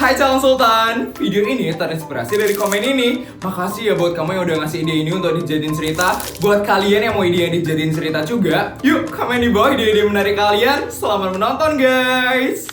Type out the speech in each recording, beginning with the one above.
Hai calon sultan, video ini terinspirasi dari komen ini. Makasih ya buat kamu yang udah ngasih ide ini untuk dijadiin cerita. Buat kalian yang mau ide yang dijadiin cerita juga, yuk komen di bawah ide-ide menarik kalian. Selamat menonton guys.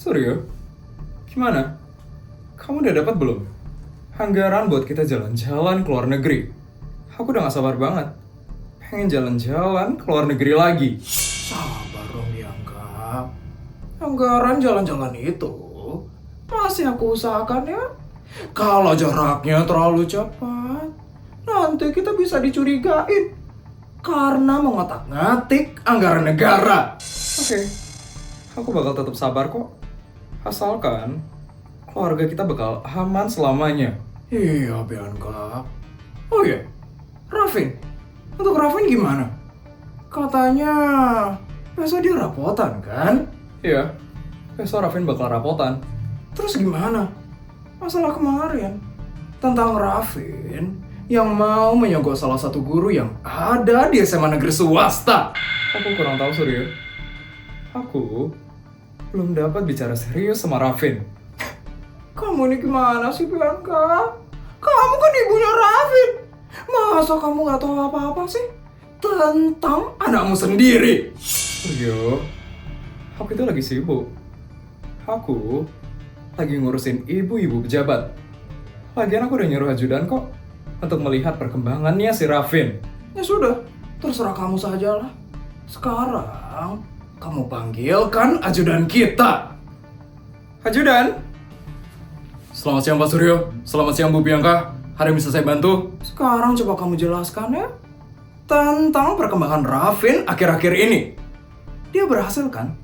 Suryo, gimana? Kamu udah dapat belum? Anggaran buat kita jalan-jalan ke luar negeri. Aku udah gak sabar banget. Pengen jalan-jalan ke luar negeri lagi. Sabar dong Bianca. Anggaran jalan-jalan itu masih aku usahakan ya. Kalau jaraknya terlalu cepat, nanti kita bisa dicurigain karena mengotak-ngatik anggaran negara. Oke, aku bakal tetap sabar kok. Asalkan keluarga kita bakal aman selamanya. Iya Bianca. Oh iya, Raffin. Untuk Raffin gimana? Katanya besok dia rapotan kan? Iya, besok Raffin bakal rapotan. Terus gimana? Masalah kemarin tentang Raffin yang mau menyogok salah satu guru yang ada di SMA negeri swasta. Aku kurang tahu Suryo. Aku belum dapat bicara serius sama Raffin. Kamu ini gimana sih Bianca? Kamu kan ibunya Raffin. Masa kamu gak tahu apa-apa sih tentang anakmu sendiri? Suryo, aku itu lagi sibuk. Aku lagi ngurusin ibu-ibu pejabat. Lagian aku udah nyuruh ajudan kok untuk melihat perkembangannya si Raffin. Ya sudah, terserah kamu sajalah. Sekarang kamu panggilkan ajudan kita. Ajudan? Selamat siang Pak Suryo. Selamat siang Bu Bianca. Ada yang bisa saya bantu? Sekarang coba kamu jelaskan ya tentang perkembangan Raffin akhir-akhir ini. Dia berhasil kan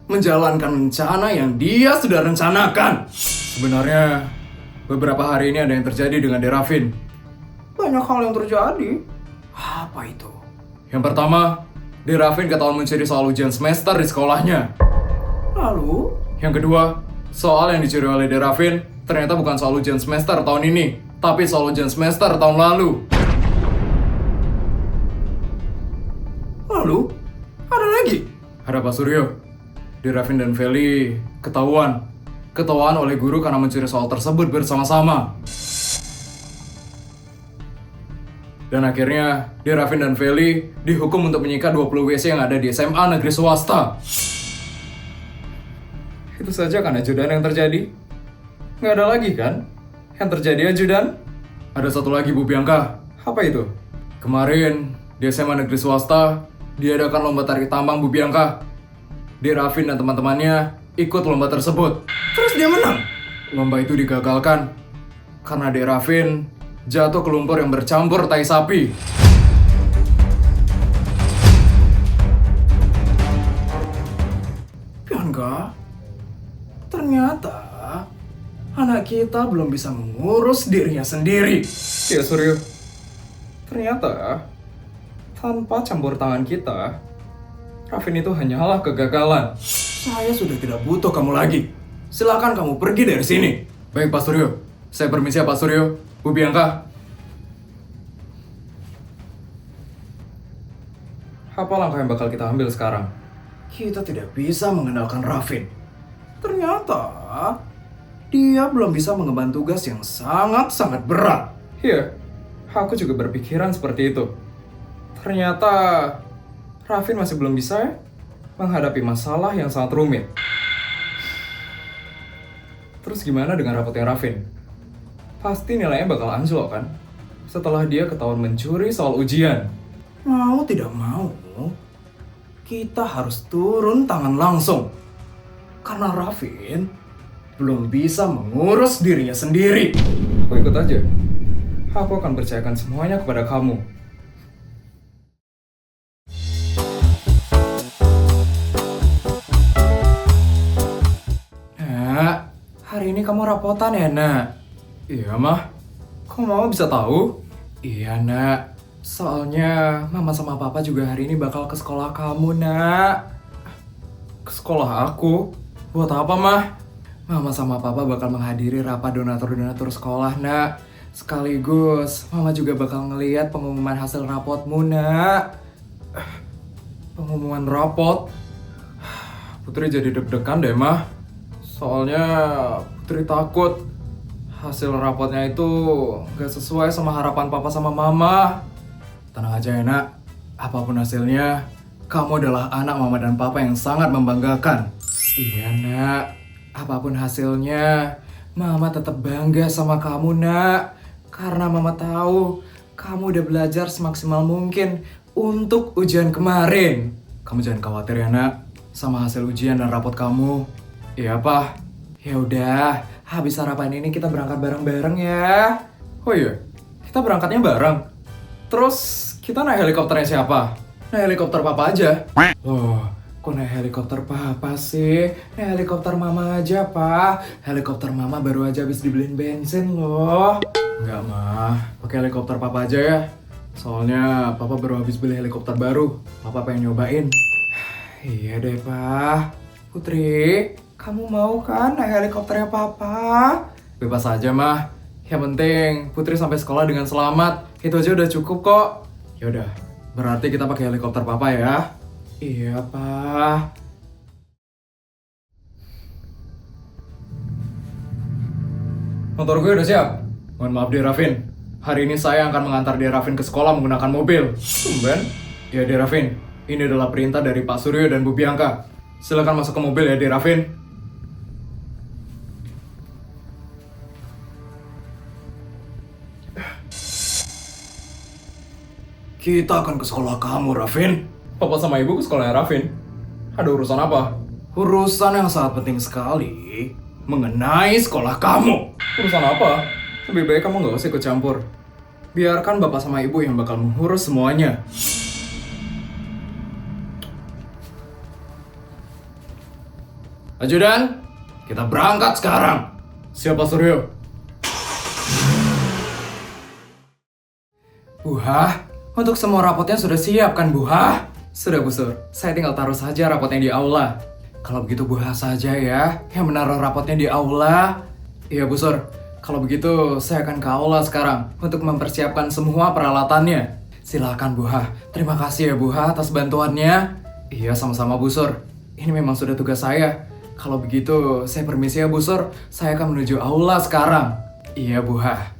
menjalankan rencana yang dia sudah rencanakan? Sebenarnya beberapa hari ini ada yang terjadi dengan Raffin. Banyak hal yang terjadi. Apa itu? Yang pertama, Raffin ketahuan mencuri soal ujian semester di sekolahnya. Lalu? Yang kedua, soal yang dicuri oleh Raffin ternyata bukan soal ujian semester tahun ini, tapi soal ujian semester tahun lalu. Lalu? Ada lagi? Ada Pak Suryo. Raffin dan Feli ketahuan oleh guru karena mencuri soal tersebut bersama-sama. Dan akhirnya, Raffin dan Feli dihukum untuk menyikat 20 WC yang ada di SMA negeri swasta. Itu saja kan ajudan yang terjadi? Nggak ada lagi kan? Yang terjadi ajudan? Ada satu lagi Bu Bianca. Apa itu? Kemarin, di SMA negeri swasta, diadakan lomba tarik tambang Bu Bianca. Raffin dan teman-temannya ikut lomba tersebut. Terus dia menang? Lomba itu digagalkan karena Raffin jatuh ke lumpur yang bercampur tai sapi. Bianca, ternyata anak kita belum bisa mengurus dirinya sendiri. Ya Suryo, ternyata tanpa campur tangan kita, Raffin itu hanyalah kegagalan. Saya sudah tidak butuh kamu lagi. Silakan kamu pergi dari sini. Baik Pak Suryo, saya permisi ya Pak Suryo. Bu Bianca. Apa langkah yang bakal kita ambil sekarang? Kita tidak bisa mengandalkan Raffin. Ternyata dia belum bisa mengemban tugas yang sangat-sangat berat. Iya, aku juga berpikiran seperti itu. Ternyata Raffin masih belum bisa ya menghadapi masalah yang sangat rumit. Terus gimana dengan rapotnya Raffin? Pasti nilainya bakal anjlok kan? Setelah dia ketahuan mencuri soal ujian. Mau tidak mau, kita harus turun tangan langsung. Karena Raffin belum bisa mengurus dirinya sendiri. Aku ikut aja. Aku akan percayakan semuanya kepada kamu. Hari ini kamu rapotan ya, Nak? Iya, Mah. Kok Mama bisa tahu? Iya, Nak. Soalnya Mama sama Papa juga hari ini bakal ke sekolah kamu, Nak. Ke sekolah aku? Buat apa, Mah? Mama sama Papa bakal menghadiri rapat donatur-donatur sekolah, Nak. Sekaligus, Mama juga bakal ngeliat pengumuman hasil rapotmu, Nak. Pengumuman rapot? Putri jadi deg-degan deh, Mah. Soalnya Putri takut hasil rapotnya itu gak sesuai sama harapan Papa sama Mama. Tenang aja ya, Nak. Apapun hasilnya, kamu adalah anak Mama dan Papa yang sangat membanggakan. Iya, Nak. Apapun hasilnya, Mama tetap bangga sama kamu, Nak. Karena Mama tahu kamu udah belajar semaksimal mungkin untuk ujian kemarin. Kamu jangan khawatir ya, Nak, sama hasil ujian dan rapot kamu. Iya, Pak. Ya udah, habis sarapan ini kita berangkat bareng-bareng ya. Oh iya, kita berangkatnya bareng. Terus kita naik helikopternya siapa? Naik helikopter Papa aja. Loh, kok naik helikopter Papa sih? Naik helikopter Mama aja, Pak. Helikopter Mama baru aja habis dibeliin bensin loh. Enggak, Mah. Pakai helikopter Papa aja ya. Soalnya Papa baru habis beli helikopter baru. Papa pengen nyobain. Iya deh, Pak. Putri, kamu mau kan naik helikopternya Papa? Bebas aja, Mah. Yang penting Putri sampai sekolah dengan selamat. Itu aja udah cukup kok. Ya udah, berarti kita pakai helikopter Papa ya. Iya, Pak. Motor gue udah siap. Mohon maaf, Derafin. Hari ini saya akan mengantar Derafin ke sekolah menggunakan mobil. Tumben? Ya, Derafin. Ini adalah perintah dari Pak Suryo dan Bu Bianca. Silakan masuk ke mobil ya, Derafin. Kita akan ke sekolah kamu, Rafin. Papa sama Ibu ke sekolahnya Rafin. Ada urusan apa? Urusan yang sangat penting sekali mengenai sekolah kamu. Urusan apa? Lebih baik kamu nggak usah ikut campur. Biarkan Bapak sama Ibu yang bakal mengurus semuanya. Ajudan, kita berangkat sekarang. Siapa Suryo? Buha, untuk semua rapotnya sudah siap kan, Buha? Sudah, Bu Sur. Saya tinggal taruh saja rapotnya di aula. Kalau begitu Buha saja ya, yang menaruh rapotnya di aula. Iya, Bu Sur. Kalau begitu, saya akan ke aula sekarang untuk mempersiapkan semua peralatannya. Silakan, Buha. Terima kasih ya, Buha, atas bantuannya. Iya, sama-sama, Bu Sur. Ini memang sudah tugas saya. Kalau begitu, saya permisi ya, Bu Sur. Saya akan menuju aula sekarang. Iya, Buha.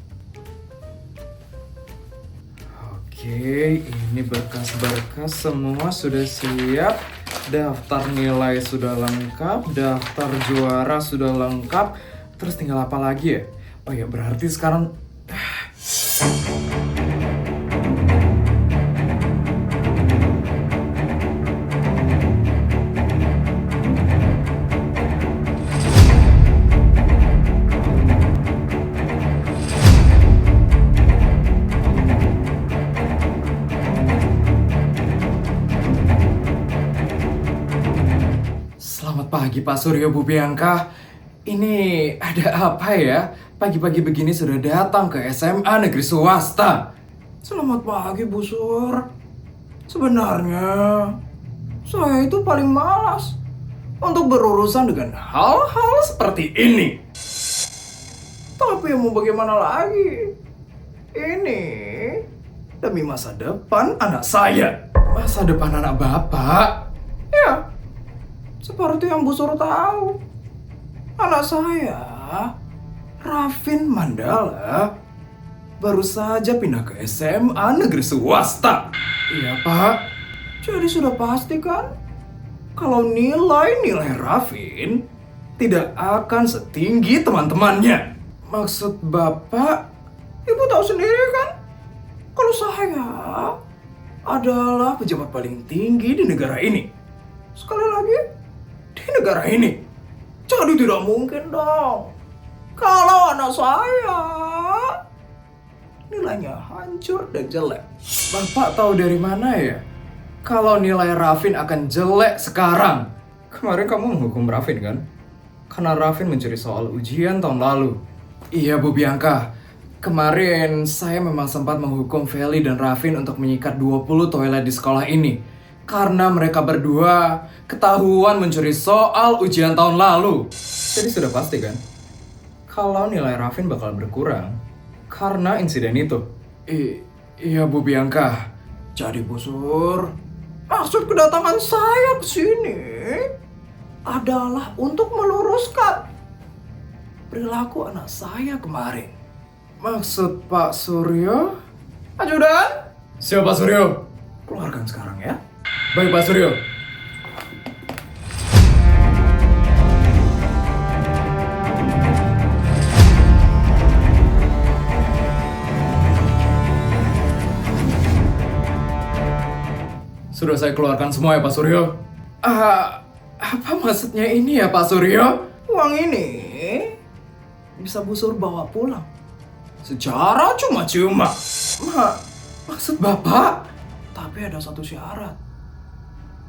Oke, ini berkas-berkas semua sudah siap. Daftar nilai sudah lengkap, daftar juara sudah lengkap. Terus tinggal apa lagi ya? Oh ya, berarti sekarang... Selamat pagi Pak Suryo, Bu Bianca. Ini ada apa ya? Pagi-pagi begini sudah datang ke SMA negeri swasta. Selamat pagi, Bu Sur. Sebenarnya, saya itu paling malas untuk berurusan dengan hal-hal seperti ini. Tapi mau bagaimana lagi? Ini demi masa depan anak saya. Masa depan anak Bapak? Ya, seperti yang Bu Sur tahu. Anak saya, Rafin Mandala, baru saja pindah ke SMA negeri swasta. Iya, Pak. Jadi sudah pasti kan kalau nilai-nilai Rafin tidak akan setinggi teman-temannya. Maksud Bapak, Ibu tahu sendiri kan kalau saya adalah pejabat paling tinggi di negara ini. Sekali lagi, di negara ini. Jadi tidak mungkin dong kalau anak saya nilainya hancur dan jelek. Bapak tahu dari mana ya kalau nilai Rafin akan jelek sekarang? Kemarin kamu menghukum Rafin kan? Karena Rafin mencuri soal ujian tahun lalu. Iya, Bu Bianca. kemarin saya memang sempat menghukum Feli dan Rafin untuk menyikat 20 toilet di sekolah ini. Karena mereka berdua ketahuan mencuri soal ujian tahun lalu. Jadi sudah pasti kan? Kalau nilai Rafin bakal berkurang karena insiden itu. Iya Bu Bianca. Jadi Bu Sur, maksud kedatangan saya ke sini adalah untuk meluruskan perilaku anak saya kemarin. Maksud Pak Suryo? Ajudan? Siapa Pak Suryo? Keluarkan sekarang ya. Baik Pak Suryo. Sudah saya keluarkan semua ya Pak Suryo. Apa maksudnya ini ya Pak Suryo? Uang ini bisa Bu Sur bawa pulang secara cuma-cuma. Maksud Bapak? Tapi ada satu syarat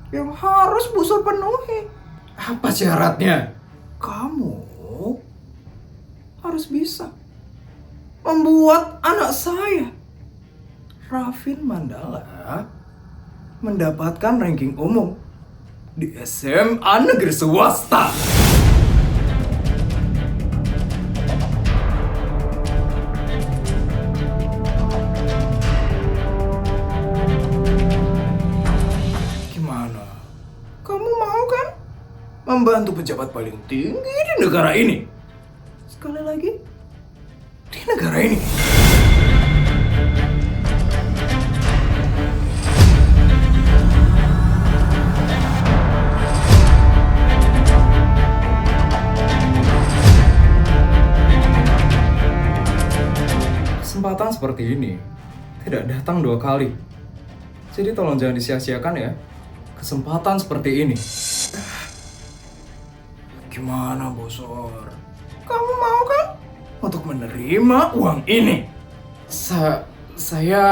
yang harus Bu Sur penuhi. Apa syaratnya? Kamu harus bisa membuat anak saya, Rafin Mandala, mendapatkan ranking umum di SMA negeri swasta. Gimana? Kamu mau kan membantu pejabat paling tinggi di negara ini? Sekali lagi, di negara ini. Kesempatan seperti ini tidak datang 2 kali. Jadi tolong jangan disia-siakan ya. Kesempatan seperti ini. Gimana Bosor? Kamu mau kan untuk menerima uang ini? Saya...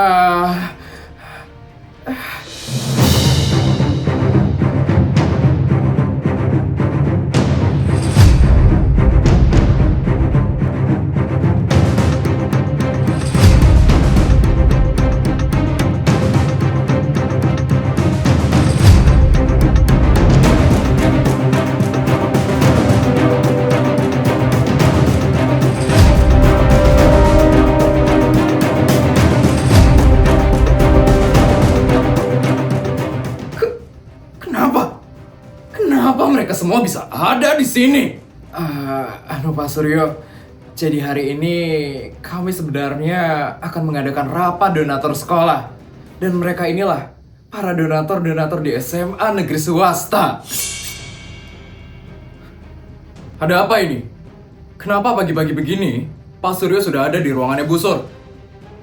Kenapa mereka semua bisa ada di sini? Pak Suryo, jadi hari ini kami sebenarnya akan mengadakan rapat donatur sekolah. Dan mereka inilah para donatur-donatur di SMA negeri swasta. Ada apa ini? Kenapa pagi-pagi begini Pak Suryo sudah ada di ruangannya Bu Sur?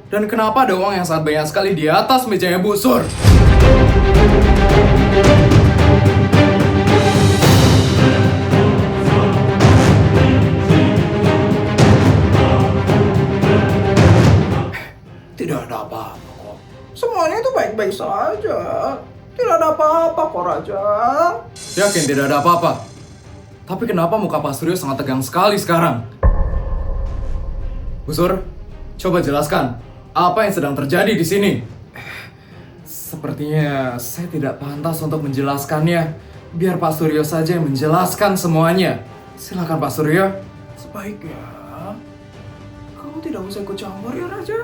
Dan kenapa ada uang yang sangat banyak sekali di atas mejanya Bu Sur? Tidak ada apa-apa kok. Semuanya itu baik-baik saja. Tidak ada apa-apa kok Raja. Yakin tidak ada apa-apa? Tapi kenapa muka Pak Suryo sangat tegang sekali sekarang? Bu Sur, coba jelaskan apa yang sedang terjadi di sini. Sepertinya saya tidak pantas untuk menjelaskannya. Biar Pak Suryo saja yang menjelaskan semuanya. Silakan Pak Suryo. Sebaiknya kamu tidak usah ikut campur ya Raja.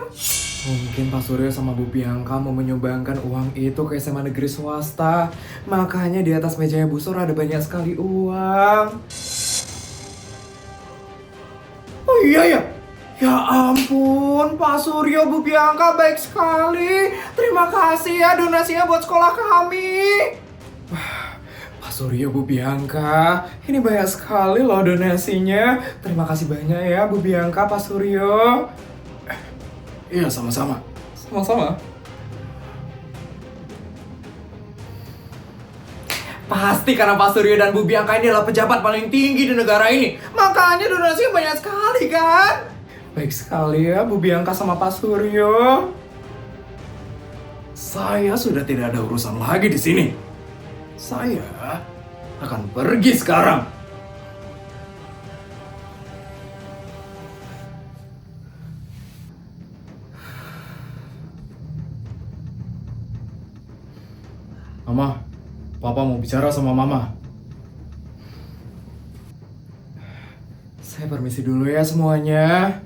Mungkin Pak Suryo sama Bu Bianca mau menyumbangkan uang itu ke SMA negeri swasta. Makanya di atas mejanya Bu Sur ada banyak sekali uang. Oh iya ya. Ya ampun, Pak Suryo, Bu Bianca baik sekali. Terima kasih ya donasinya buat sekolah kami. Pak Suryo, Bu Bianca, ini banyak sekali loh donasinya. Terima kasih banyak ya Bu Bianca, Pak Suryo. Iya, sama-sama. Sama-sama. Pasti karena Pak Suryo dan Bu Bianca ini adalah pejabat paling tinggi di negara ini. Makanya donasinya banyak sekali kan? Baik sekali ya Bu Bianca sama Pak Suryo. Saya sudah tidak ada urusan lagi di sini. Saya akan pergi sekarang. Mama, Papa mau bicara sama Mama. Saya permisi dulu ya semuanya.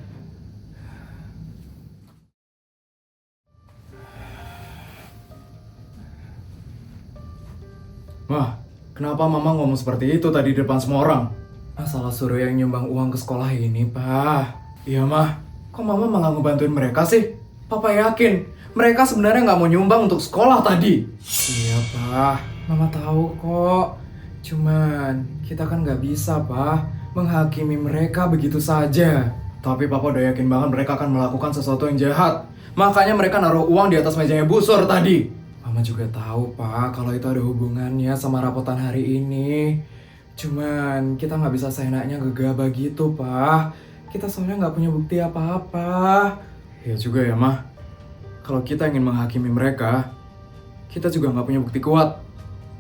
Wah, kenapa Mama ngomong seperti itu tadi di depan semua orang? Masalah Suryo yang nyumbang uang ke sekolah ini, Pak. Iya, Mah. Kok Mama malah ngebantuin mereka sih? Papa yakin mereka sebenarnya nggak mau nyumbang untuk sekolah tadi. Iya, Pak. Mama tahu kok. Cuman, kita kan nggak bisa, Pak, menghakimi mereka begitu saja. Tapi Papa udah yakin banget mereka akan melakukan sesuatu yang jahat. Makanya mereka naruh uang di atas mejanya Bu Sur tadi. Mama juga tahu, Pak, kalau itu ada hubungannya sama rapotan hari ini. Cuman, kita nggak bisa seenaknya gegabah gitu, Pak. Kita soalnya nggak punya bukti apa-apa. Ya juga ya, Mah. Kalau kita ingin menghakimi mereka, kita juga nggak punya bukti kuat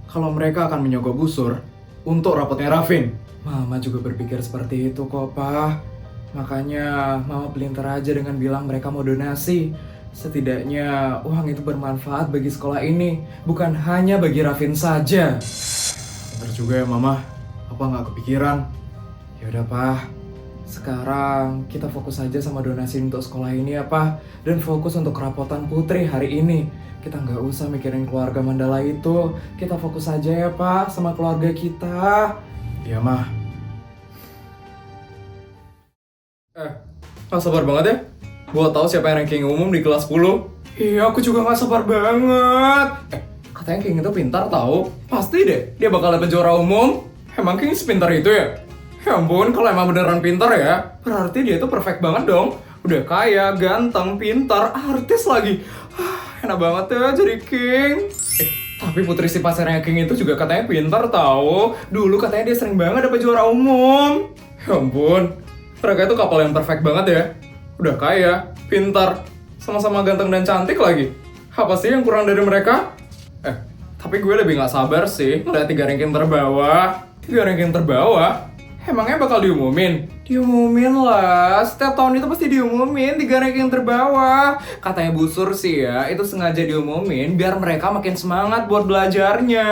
kalau mereka akan menyogok Bu Sur untuk rapotnya Rafin. Mama juga berpikir seperti itu kok, Pak. Makanya, Mama pelintir aja dengan bilang mereka mau donasi. Setidaknya uang itu bermanfaat bagi sekolah ini, bukan hanya bagi Rafin saja. Bener juga ya, Mama. Apa nggak kepikiran? Yaudah, Pak. Sekarang kita fokus aja sama donasi untuk sekolah ini ya, Pak. Dan fokus untuk kerapotan Putri hari ini. Kita nggak usah mikirin keluarga Mandala itu. Kita fokus aja ya, Pak, sama keluarga kita. Iya, Mah. Nggak sabar banget ya buat tahu siapa yang ranking umum di kelas 10. Iya, aku juga nggak sabar banget. Katanya King itu pintar tahu. Pasti deh, dia bakal dapet juara umum. Emang King sepintar itu ya? Ya ampun, kalau emang beneran pintar ya, berarti dia itu perfect banget dong. Udah kaya, ganteng, pintar, artis lagi. Enak banget ya jadi King. Tapi putri si pasarnya King itu juga katanya pintar tahu. Dulu katanya dia sering banget dapet juara umum. Ya ampun, mereka itu couple yang perfect banget ya. Udah kaya, pintar, sama-sama ganteng dan cantik lagi. Apa sih yang kurang dari mereka? Tapi gue lebih gak sabar sih ngeliat 3 ranking terbawah. 3 ranking terbawah? Emangnya bakal diumumin? Diumumin lah, setiap tahun itu pasti diumumin 3 ranking terbawah. Katanya Bu Sur sih ya, itu sengaja diumumin biar mereka makin semangat buat belajarnya.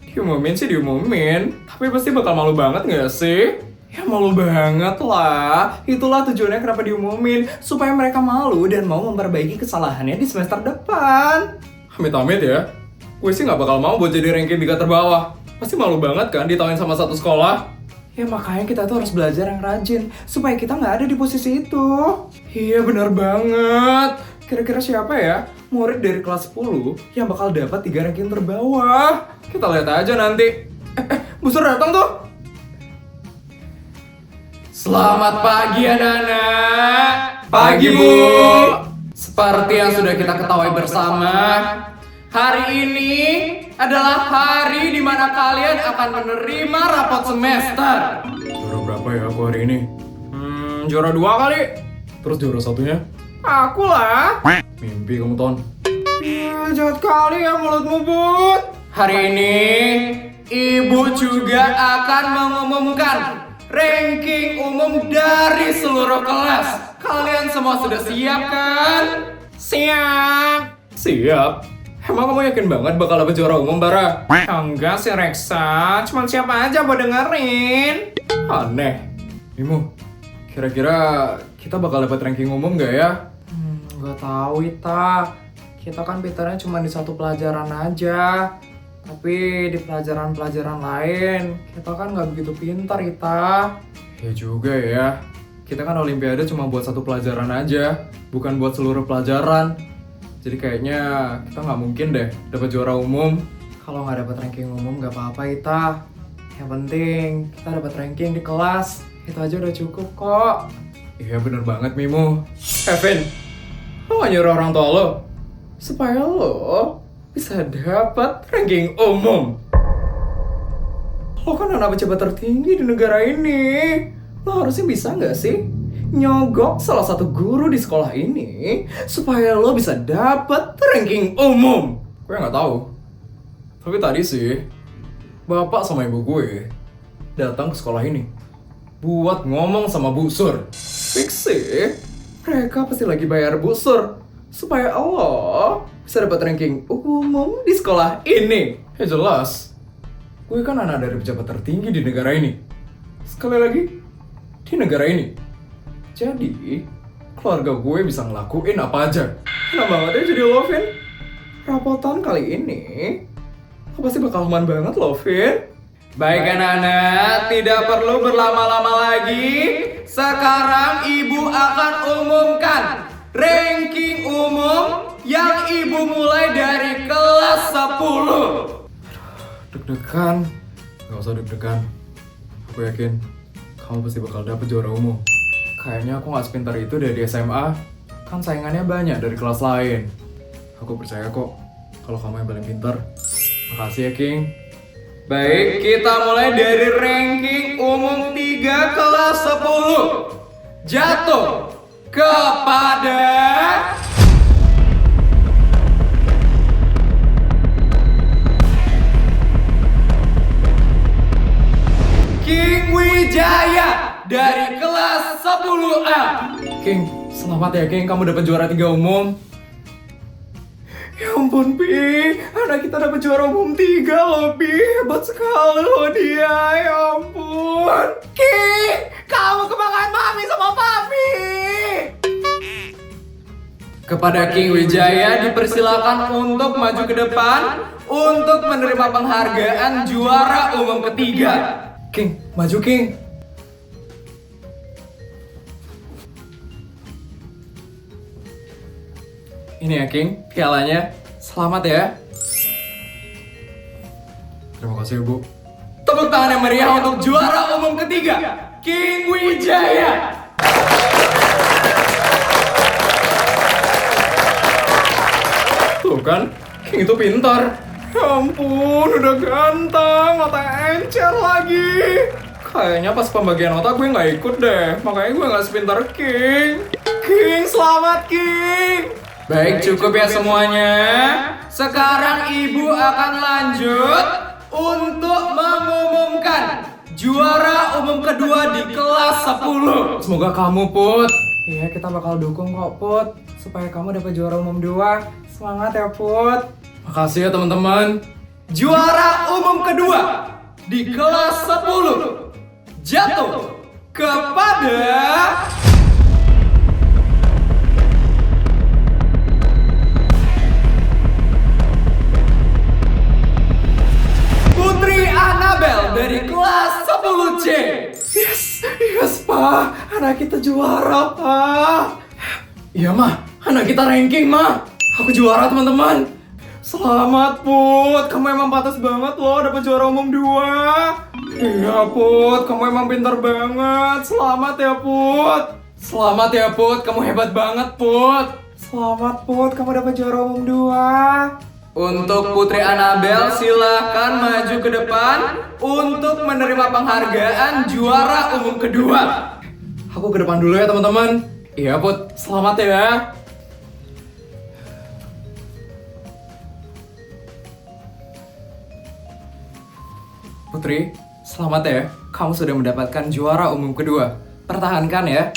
Diumumin sih diumumin, tapi pasti bakal malu banget gak sih? Ya malu banget lah. Itulah tujuannya kenapa diumumin, supaya mereka malu dan mau memperbaiki kesalahannya di semester depan. Amit-amit ya. Gue sih gak bakal mau buat jadi ranking 3 terbawah. Pasti malu banget kan ditawain sama satu sekolah. Ya makanya kita tuh harus belajar yang rajin, supaya kita gak ada di posisi itu. Iya benar banget. Kira-kira siapa ya murid dari kelas 10 yang bakal dapat 3 ranking terbawah? Kita lihat aja nanti. Bu Sur datang tuh. Selamat pagi anak-anak. Pagi Bu. Seperti yang sudah kita ketahui bersama, hari ini adalah hari di mana kalian akan menerima rapot semester. Juara berapa ya aku hari ini? Juara 2 kali. Terus juara satunya? Aku lah. Mimpi kamu, Ton. Ya, jahat kali ya mulutmu, Bud. Hari ini, Ibu juga akan mengumumkan ranking umum dari seluruh kelas. Kalian semua sudah siap kan? Siap. Siap? Emang kamu yakin banget bakal dapet juara umum, Bara? Enggak sih, Reksa. Cuman siapa aja buat dengerin. Aneh. Mimu, kira-kira kita bakal dapet ranking umum gak ya? Gak tahu, Ita. Kita kan pintarnya cuma di satu pelajaran aja. Tapi di pelajaran-pelajaran lain, kita kan nggak begitu pintar, Ita. Ya juga ya. Kita kan olimpiade cuma buat satu pelajaran aja, bukan buat seluruh pelajaran. Jadi kayaknya kita nggak mungkin deh dapat juara umum. Kalau nggak dapat ranking umum nggak apa-apa, Ita. Yang penting kita dapat ranking di kelas. Itu aja udah cukup kok. Iya bener banget, Mimu. Vin, lo nggak nyuruh orang tua lo supaya lo bisa dapat ranking umum. Lo kan anak pejabat tertinggi di negara ini. Lo harusnya bisa nggak sih nyogok salah satu guru di sekolah ini supaya lo bisa dapat ranking umum? Gue nggak tahu. Tapi tadi sih bapak sama ibu gue datang ke sekolah ini buat ngomong sama Bu Sur. Fix sih, mereka pasti lagi bayar Bu Sur supaya Allah bisa dapat ranking umum di sekolah ini? Ya jelas, gue kan anak dari pejabat tertinggi di negara ini. Sekali lagi, di negara ini. Jadi, keluarga gue bisa ngelakuin apa aja. Enak banget ya jadi lo, Vin. Rapotan kali ini, lo pasti bakal aman banget lo, Vin. Baik anak-anak, tidak perlu berlama-lama lagi. Sekarang ibu akan umumkan ranking umum yang ibu mulai dari kelas 10. Deg-degan. Gak usah deg-degan. Aku yakin kamu pasti bakal dapet juara umum. Kayaknya aku gak sepintar itu dari SMA. Kan saingannya banyak dari kelas lain. Aku percaya kok kalau kamu yang paling pintar. Makasih ya, King. Baik, kita mulai dari ranking umum 3 kelas 10. Jatuh kepada King Wijaya dari kelas 10A. King, selamat ya, King. Kamu dapat juara 3 umum. Ya ampun, Pi. Anak kita dapat juara umum 3 loh, Pi. Hebat sekali loh dia. Ya ampun. King, kamu kebanggaan Mami sama Papi. Kepada King Wijaya dipersilakan untuk maju ke depan untuk menerima penghargaan juara umum ketiga. King, maju, King. Ini ya, King, pialanya. Selamat ya. Terima kasih, Bu. Tepuk tangan yang meriah untuk juara umum ketiga, King Wijaya. Tuh kan, King itu pintar. Ya ampun, udah ganteng, mata encer lagi. Kayaknya pas pembagian otak gue nggak ikut deh, makanya gue nggak sepintar King. King, selamat King. Baik, cukup ya semuanya. Sekarang ibu akan lanjut untuk mengumumkan juara umum kedua di kelas 10. Semoga kamu, Put. Iya, kita bakal dukung kok, Put, supaya kamu dapat juara umum 2. Semangat ya, Put. Makasih ya, teman-teman. Juara umum kedua di kelas 10 jatuh kepada Putri Annabel dari kelas 10C. Yes, Pa. Anak kita juara, Pa. Iya, Ma. Anak kita ranking, Ma. Aku juara, teman-teman. Selamat, Put. Kamu emang pantas banget loh dapat juara umum 2. Iya, Put. Kamu emang pintar banget. Selamat ya, Put. Selamat ya, Put. Kamu hebat banget, Put. Selamat, Put. Kamu dapat juara umum 2. Untuk Putri Annabel silahkan maju ke depan untuk menerima penghargaan juara umum kedua. Aku ke depan dulu ya, teman-teman. Iya, Put. Selamat ya. Putri, selamat ya. Kamu sudah mendapatkan juara umum kedua. Pertahankan ya.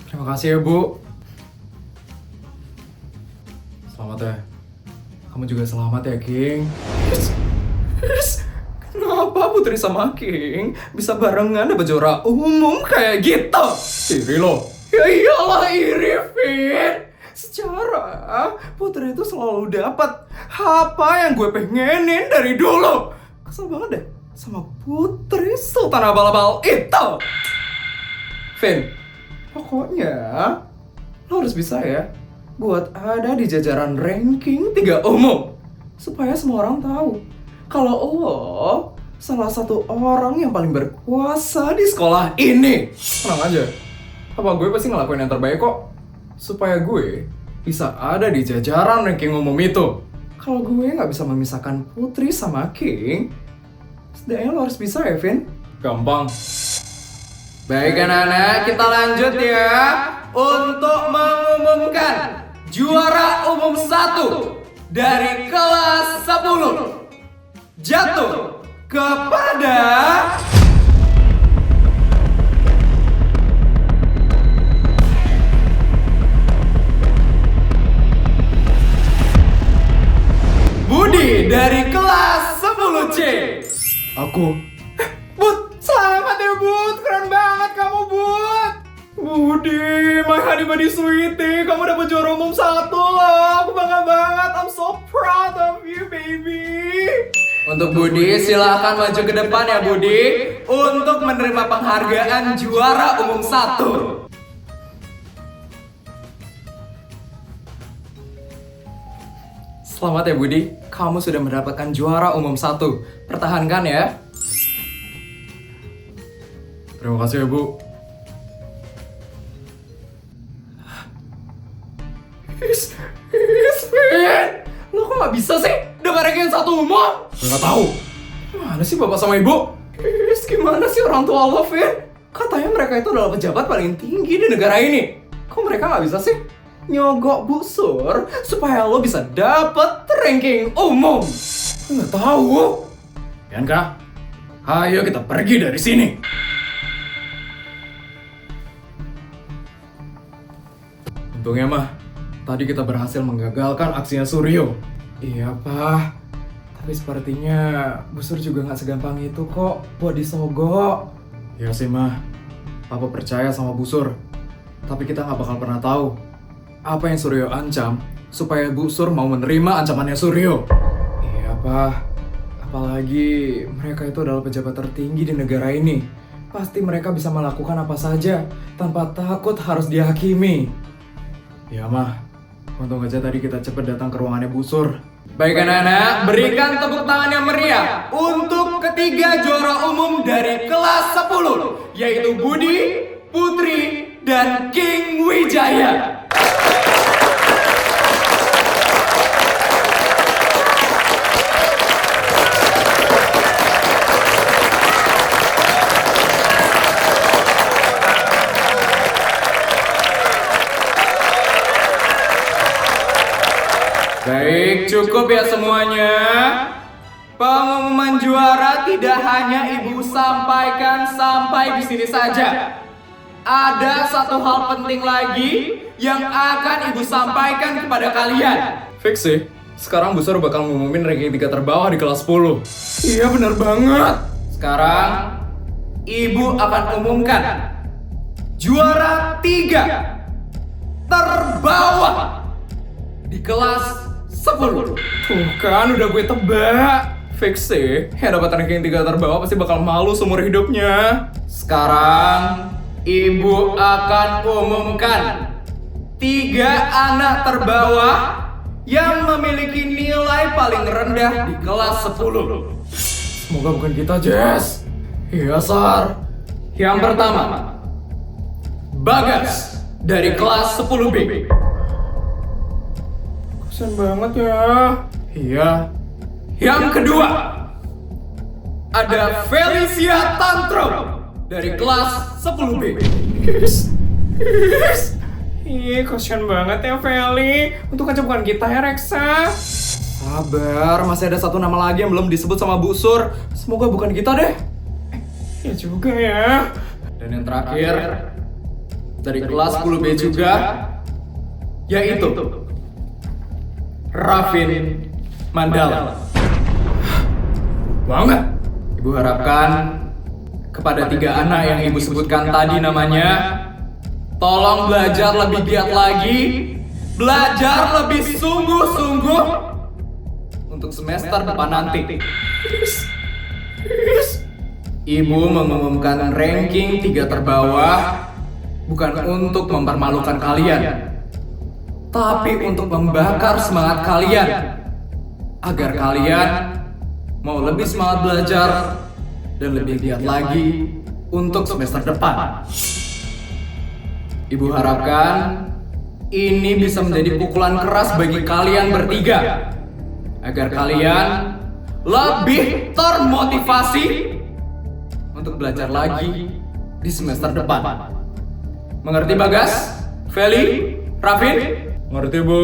Terima kasih ya, Bu. Selamat ya. Kamu juga selamat ya, King. Kenapa Putri sama King bisa barengan dapat juara umum kayak gitu? Iri loh. Ya iyalah iri, Fit. Secara Putri itu selalu dapat apa yang gue pengenin dari dulu. Kesel banget deh sama Putri Sultan Abal-Abal itu. Vin, pokoknya lo harus bisa ya buat ada di jajaran ranking 3 umum. Supaya semua orang tahu kalau lo salah satu orang yang paling berkuasa di sekolah ini. Tenang aja, apa gue pasti ngelakuin yang terbaik kok. Supaya gue bisa ada di jajaran ranking umum itu. Kalau gue nggak bisa memisahkan Putri sama King, setidaknya lo harus bisa ya, Vin. Gampang. Baik anak-anak, kita lanjut ya untuk mengumumkan juara umum 1 dari kelas 10 jatuh kepada aku. Bud, selamat ya Bud, keren banget kamu Bud. Budi, my honey bunny sweetie, kamu dapat juara umum 1 loh. Aku bangga banget, I'm so proud of you baby. Untuk Budi, silahkan maju ke depan ya Budi untuk menerima penghargaan juara umum 1. Selamat ya Budi, kamu sudah mendapatkan juara umum 1. Pertahankan ya. Terima kasih ya Bu. Vin, lo kok gak bisa sih dengar yang 1 umum? Gak tahu. Mana sih bapak sama ibu? Gimana sih orang tua lo, Vin? Katanya mereka itu adalah pejabat paling tinggi di negara ini. Kok mereka gak bisa sih nyogok Bu Sur supaya lo bisa dapet ranking umum? Nggak tahu. Bianca, ayo kita pergi dari sini. Untungnya mah, tadi kita berhasil menggagalkan aksinya Suryo. Iya Pak, tapi sepertinya Bu Sur juga nggak segampang itu kok buat disogok. Iya sih mah, Papa percaya sama Bu Sur. Tapi kita nggak bakal pernah tahu apa yang Suryo ancam supaya Bu Sur mau menerima ancamannya Suryo. Iya Pak, apalagi mereka itu adalah pejabat tertinggi di negara ini. Pasti mereka bisa melakukan apa saja tanpa takut harus dihakimi. Ya mah, untung aja tadi kita cepet datang ke ruangannya Bu Sur. Baik anak-anak, berikan tepuk tangan yang meriah untuk ketiga juara umum dari kelas 10, yaitu Budi, Putri, dan King Wijaya. Baik, cukup ya semuanya. Pengumuman juara tidak hanya Ibu sampaikan sampai di sini saja. Ada satu hal penting lagi yang akan Ibu sampaikan kepada kalian. Fix sih, sekarang Bu Sur bakal ngumumin ranking 3 terbawah di kelas 10. Iya benar banget. Sekarang Ibu akan umumkan juara 3 terbawah di kelas 10. Tuh kan udah gue tebak. Fix sih, yang dapat ranking 3 terbawah pasti bakal malu seumur hidupnya. Sekarang Ibu akan umumkan 3 anak terbawah yang memiliki nilai paling rendah di kelas 10. Semoga bukan kita, Jess. Iya, Sar. Yang pertama, Bagas dari kelas 10B. Kasian banget ya. Iya. Yang kedua, ada Felicia Tantrum dari kelas 10B. Ih, kasian banget ya Feli. Untuk aja bukan kita ya Reksa. Sabar, masih ada satu nama lagi yang belum disebut sama Bu Sur. Semoga bukan kita deh. Ya juga ya. Dan yang terakhir, dari kelas 10B juga, yaitu Raffin Mandala. Banget. Ibu harapkan kepada 3 anak yang Ibu sebutkan tadi namanya, tolong belajar lebih giat lagi, belajar lebih sungguh-sungguh untuk semester depan nanti. Ibu mengumumkan ranking 3 terbawah bukan untuk mempermalukan kalian, tapi untuk membakar semangat kalian agar kalian mau lebih semangat belajar dan lebih giat lagi untuk semester depan. Ibu harapkan ini bisa menjadi pukulan keras bagi kalian bertiga agar kalian lebih termotivasi untuk belajar lagi di semester depan. Mengerti Bagas? Feli? Raffin? Ngerti Bu.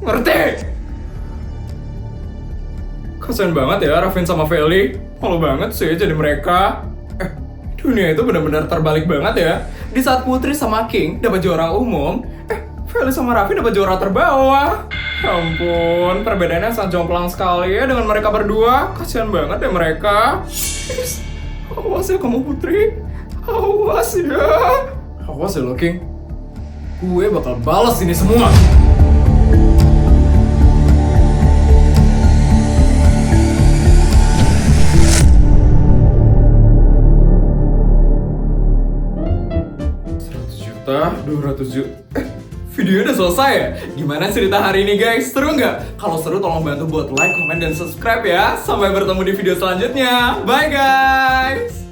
Ngerti. Kasian banget ya Raffin sama Feli. Malu banget sih jadi mereka. Dunia itu benar-benar terbalik banget ya. Di saat Putri sama King dapat juara umum, Feli sama Raffi dapat juara terbawah. Ya ampun, perbedaannya sangat jomplang sekali ya dengan mereka berdua. Kasian banget ya mereka. Awas ya kamu Putri. Awas ya. Awas ya lo, King. Gue bakal balas ini semua. Juta, 200 juta. Videonya udah selesai ya? Gimana cerita hari ini guys? Seru nggak? Kalau seru tolong bantu buat like, comment, dan subscribe ya. Sampai bertemu di video selanjutnya. Bye guys!